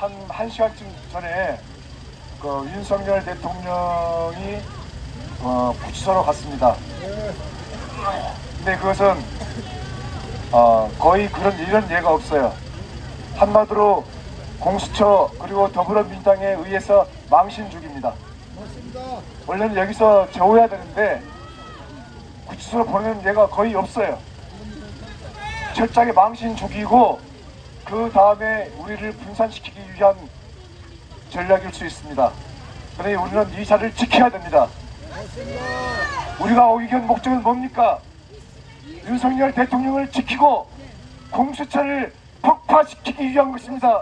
한 시간쯤 전에 윤석열 대통령이 구치소로 갔습니다. 근데 그것은 거의 이런 예가 없어요. 한마디로 공수처 그리고 더불어민주당에 의해서 망신주기입니다. 원래는 여기서 재워야 되는데 구치소로 보내는 예가 거의 없어요. 철저하게 망신주기고 그 다음에 우리를 분산시키기 위한 전략일 수 있습니다. 그러니 우리는 이 자리를 지켜야 됩니다. 우리가 오기 전 목적은 뭡니까? 윤석열 대통령을 지키고 공수처를 폭파시키기 위한 것입니다.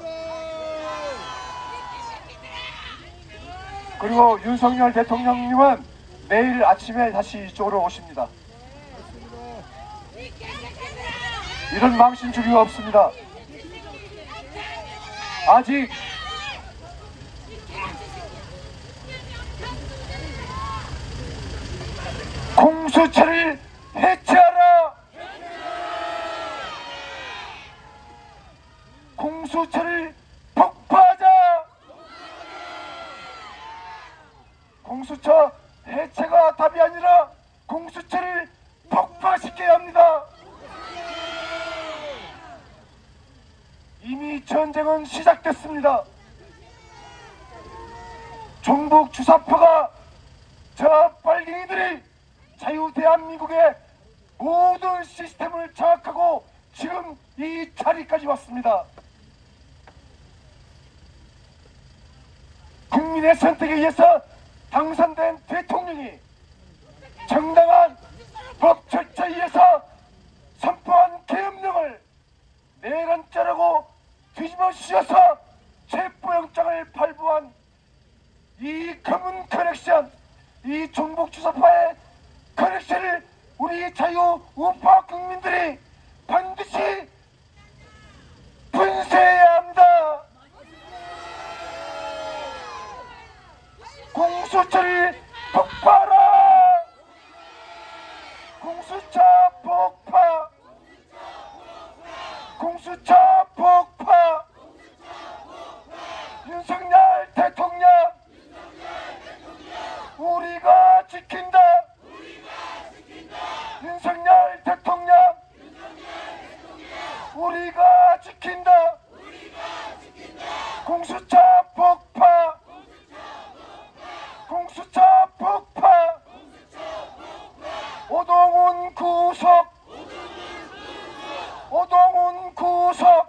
그리고 윤석열 대통령님은 내일 아침에 다시 이쪽으로 오십니다. 이런 망신주기가 없습니다. 아직 공수처를 해체하라! 공수처를 폭파하자! 공수처 해체가 답이 아니라 공수처를 폭파시켜야 합니다. 이미 전쟁은 시작됐습니다. 종북 주사파가 저 빨갱이들이 자유대한민국의 모든 시스템을 장악하고 지금 이 자리까지 왔습니다. 국민의 선택에 의해서 당선된 대통령이 정당한 법 절차에 의해서 선포한 계엄령을 내란죄라고 뒤집어 씌워서 체포영장을 발부한 이 검은 커넥션, 이 종북 주사파의 커넥션을 우리 자유 우파 국민들이 반드시 분쇄해야 합니다. 공수처를 폭파하라! 공수처 폭파! 공수처 폭파! 윤석열 대통령! 우리가 지킨다! 윤석열 대통령! 우리가 지킨다! 공수처 폭파! 공수처 폭파! 오동훈 구속! 오동훈 구속!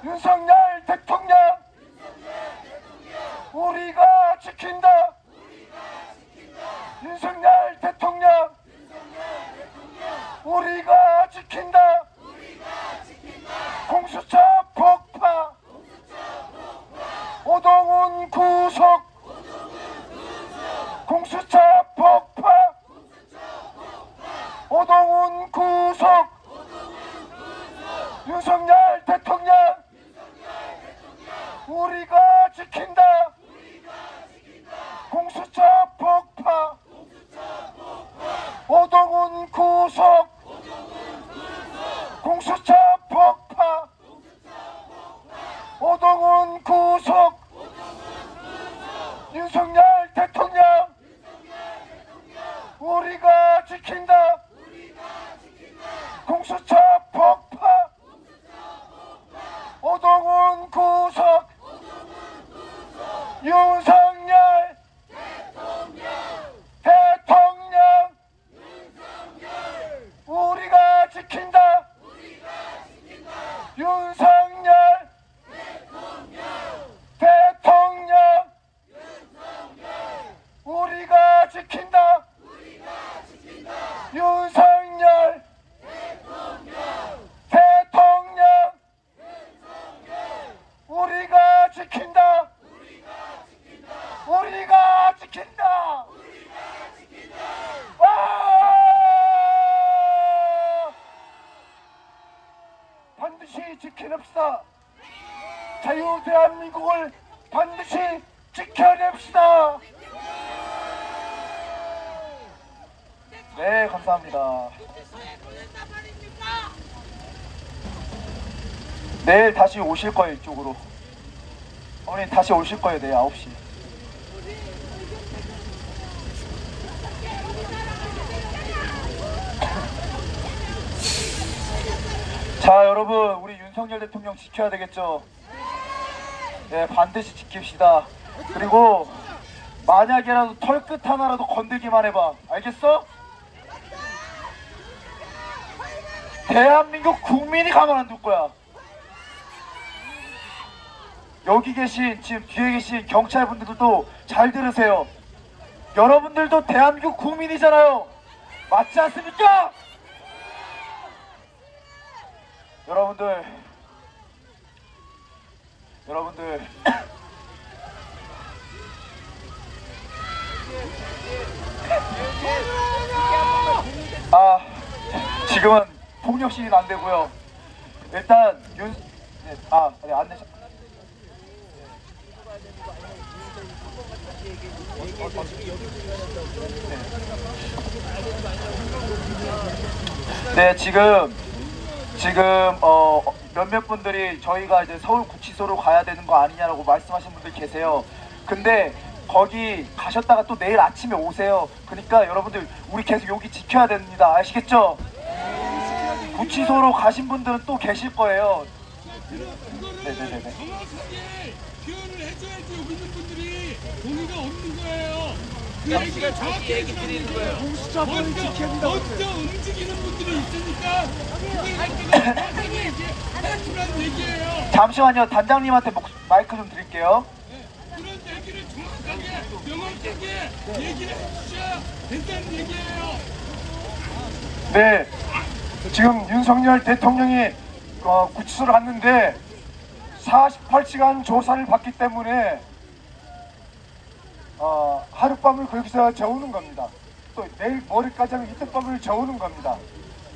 윤석열 대통령! 우리가 지킨다! 윤석열 대통령! 우리가 지킨다! 공수처 폭파! 오동훈 구속! 공수처 폭파! 오동훈 구속! 윤석열 대통령! 우리가 지킨다! 공수처 폭파! 오동훈 구속! 공수처 폭파! 오동훈 구속! 윤석열 대통령! 우리가 지킨다! 공수처 폭파! 오동훈 구속! 윤석열 대통령! 우리가 지킨다! 윤석열 대통령! 우리가 지킨다! 윤석열 대통령! 우리가 지킨다! 우리가 지킨다! 반드시 지켜냅시다. 자유 대한민국을 반드시 지켜냅시다. 네, 감사합니다. 내일 다시 오실 거예요, 이쪽으로. 어머니 다시 오실 거예요, 내일 9시. 자, 여러분, 우리 윤석열 대통령 지켜야 되겠죠? 네, 반드시 지킵시다. 그리고 만약에라도 털끝 하나라도 건들기만 해봐. 알겠어? 대한민국 국민이 가만 안 둘 거야. 여기 계신, 지금 뒤에 계신 경찰분들도 잘 들으세요. 여러분들도 대한민국 국민이잖아요. 맞지 않습니까? 여러분들 지금은 폭력 시위는 안 되고요. 일단 안내. 네, 지금 몇몇 분들이 저희가 이제 서울 구치소로 가야 되는 거 아니냐라고 말씀하신 분들 계세요. 근데 거기 가셨다가 또 내일 아침에 오세요. 그러니까 여러분들 우리 계속 여기 지켜야 됩니다. 아시겠죠? 구치소로 가신 분들은 또 계실 거예요. 네네네네. 정확하게 표현을 해줘야지 여기 있는 분들이 동의가 없는 거예요. 그 얘기가 정확히 얘기 드리는 거예요. 먼저 움직이는 분들이 있으니까 그걸 정확하게 얘기해요. 잠시만요. 단장님한테 마이크 좀 드릴게요. 그런 얘기를 정확하게 명확하게 얘기를 해주셔야 된다는 얘기예요. 네, 지금 윤석열 대통령이 구치소를 갔는데 48시간 조사를 받기 때문에 하룻밤을 거기서 재우는 겁니다. 또 내일 모레까지 하면 이틀 밤을 재우는 겁니다.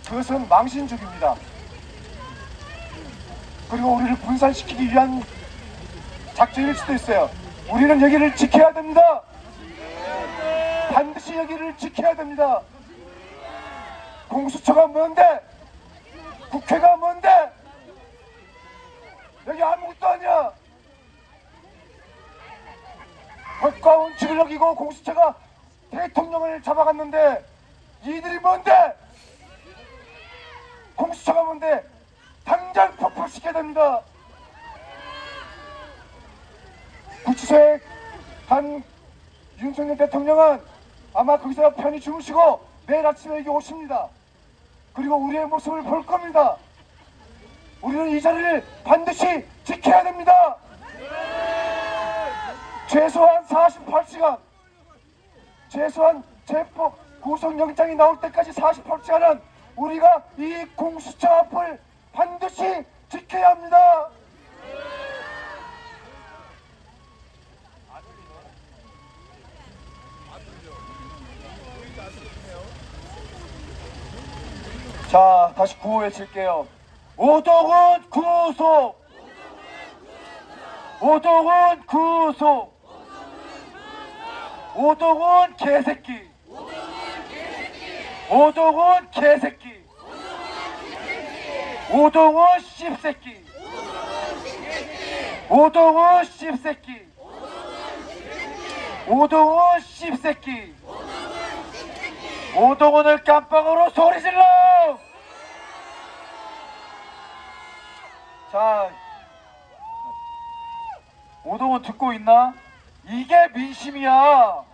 그것은 망신주기입니다. 그리고 우리를 분산시키기 위한 작전일 수도 있어요. 우리는 여기를 지켜야 됩니다. 반드시 여기를 지켜야 됩니다. 공수처가 뭔데? 국회가 뭔데? 여기 아무것도 아니야. 법과 원칙을 어기고 공수처가 대통령을 잡아갔는데 이들이 뭔데? 공수처가 뭔데? 당장 폭파시켜야 됩니다. 구치소에 간 윤석열 대통령은 아마 거기서 편히 주무시고 내일 아침에 여기 오십니다. 그리고 우리의 모습을 볼 겁니다. 우리는 이 자리를 반드시 지켜야 됩니다. 최소한 48시간, 최소한 체포 구속영장이 나올 때까지 48시간은 우리가 이 공수처 앞을 반드시 지켜야 합니다. 자, 다시 구호 외칠게요. 오동훈 구속! 오동훈 구속! 오동훈 개새끼! 오동훈 개새끼! 오동훈 씹새끼! 오동훈 씹새끼! 오동훈 씹새끼! 오동훈을 깜빵으로 소리질러! 자, 오동훈 듣고 있나? 이게 민심이야.